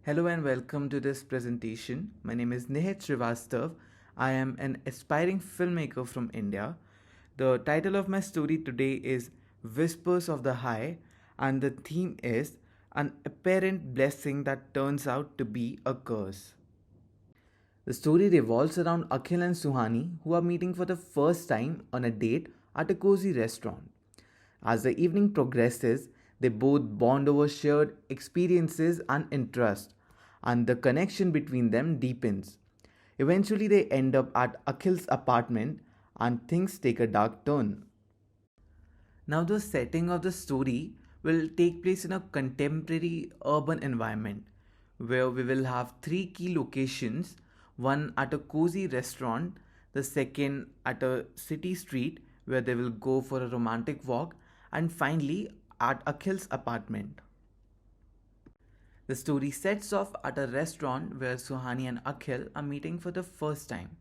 Hello and welcome to this presentation. My name is Nihit Srivastava. I am an aspiring filmmaker from India. The title of my story today is Whispers of the High, and the theme is an apparent blessing that turns out to be a curse. The story revolves around Akhil and Suhani, who are meeting for the first time on a date at a cozy restaurant. As the evening progresses, they both bond over shared experiences and interest, and the connection between them deepens. Eventually, they end up at Akhil's apartment, and things take a dark turn. Now, the setting of the story will take place in a contemporary urban environment where we will have three key locations, one at a cozy restaurant, the second at a city street where they will go for a romantic walk, and finally at Akhil's apartment. The story sets off at a restaurant where Suhani and Akhil are meeting for the first time.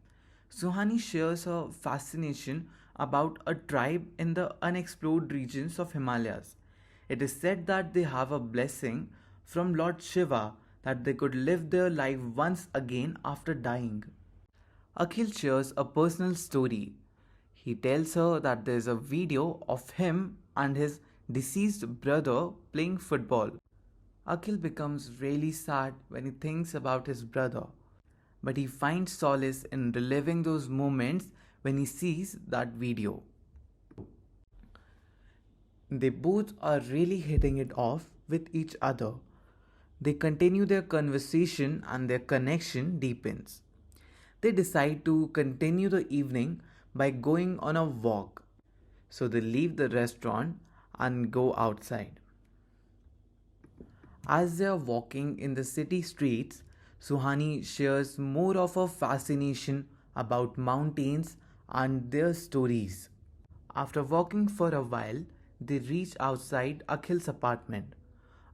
Suhani shares her fascination about a tribe in the unexplored regions of Himalayas. It is said that they have a blessing from Lord Shiva that they could live their life once again after dying. Akhil shares a personal story. He tells her that there is a video of him and his deceased brother playing football. Akhil becomes really sad when he thinks about his brother, but he finds solace in reliving those moments when he sees that video. They both are really hitting it off with each other. They continue their conversation and their connection deepens. They decide to continue the evening by going on a walk. So they leave the restaurant and go outside. As they are walking in the city streets, Suhani shares more of her fascination about mountains and their stories. After walking for a while, they reach outside Akhil's apartment.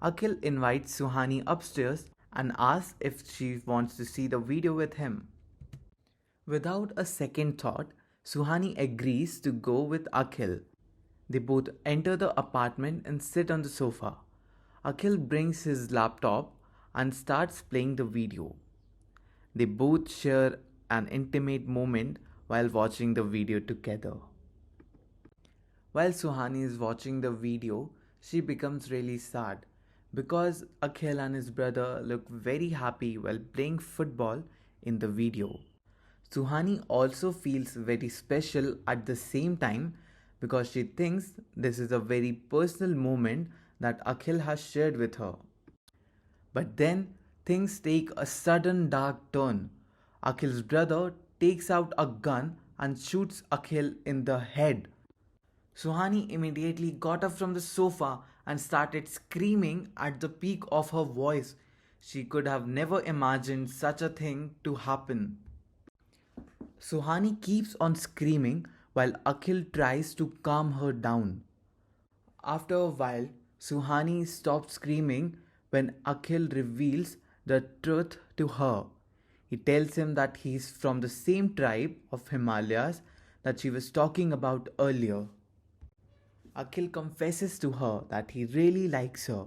Akhil invites Suhani upstairs and asks if she wants to see the video with him. Without a second thought, Suhani agrees to go with Akhil. They both enter the apartment and sit on the sofa. Akhil brings his laptop and starts playing the video. They both share an intimate moment while watching the video together. While Suhani is watching the video, she becomes really sad because Akhil and his brother look very happy while playing football in the video. Suhani also feels very special at the same time because she thinks this is a very personal moment that Akhil has shared with her. But then things take a sudden dark turn. Akhil's brother takes out a gun and shoots Akhil in the head. Suhani immediately got up from the sofa and started screaming at the peak of her voice. She could have never imagined such a thing to happen. Suhani keeps on screaming while Akhil tries to calm her down. After a while, Suhani stops screaming when Akhil reveals the truth to her. He tells him that he is from the same tribe of Himalayas that she was talking about earlier. Akhil confesses to her that he really likes her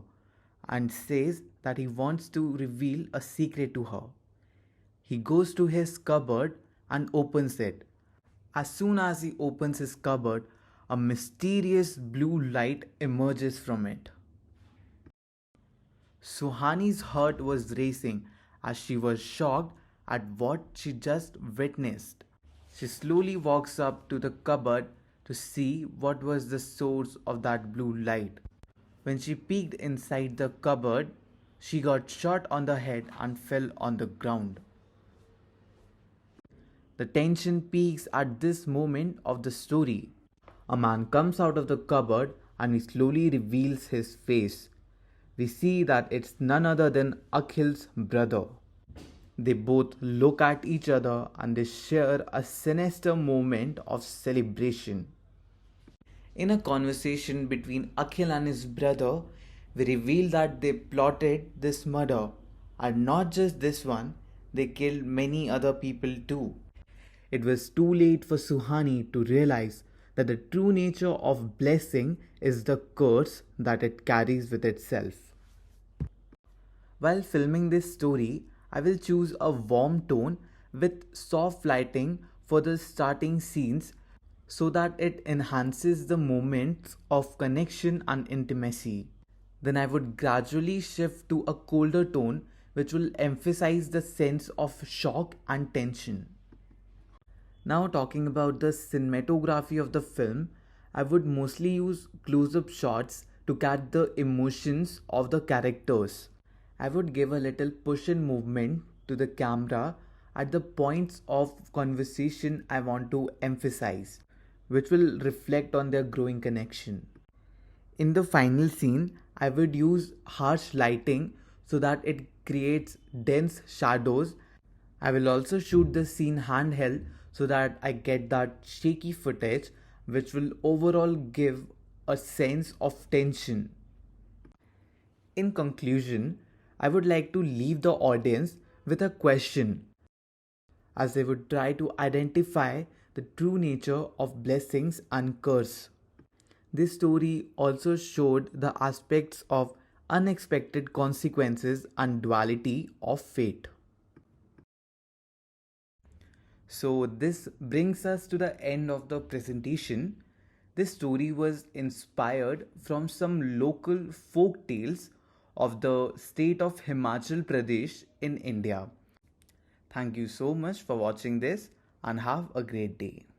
and says that he wants to reveal a secret to her. He goes to his cupboard and opens it. As soon as he opens his cupboard, a mysterious blue light emerges from it. Suhani's heart was racing as she was shocked at what she just witnessed. She slowly walks up to the cupboard to see what was the source of that blue light. When she peeked inside the cupboard, she got shot on the head and fell on the ground. The tension peaks at this moment of the story. A man comes out of the cupboard and he slowly reveals his face. We see that it's none other than Akhil's brother. They both look at each other and they share a sinister moment of celebration. In a conversation between Akhil and his brother, we reveal that they plotted this murder, and not just this one, they killed many other people too. It was too late for Suhani to realize that the true nature of blessing is the curse that it carries with itself. While filming this story, I will choose a warm tone with soft lighting for the starting scenes so that it enhances the moments of connection and intimacy. Then I would gradually shift to a colder tone which will emphasize the sense of shock and tension. Now, talking about the cinematography of the film, I would mostly use close up shots to catch the emotions of the characters. I would give a little push in movement to the camera at the points of conversation I want to emphasize, which will reflect on their growing connection. In the final scene, I would use harsh lighting so that it creates dense shadows. I will also shoot the scene handheld so that I get that shaky footage, which will overall give a sense of tension. In conclusion, I would like to leave the audience with a question as they would try to identify the true nature of blessings and curse. This story also showed the aspects of unexpected consequences and duality of fate. So, this brings us to the end of the presentation. This story was inspired from some local folk tales of the state of Himachal Pradesh in India. Thank you so much for watching this and have a great day.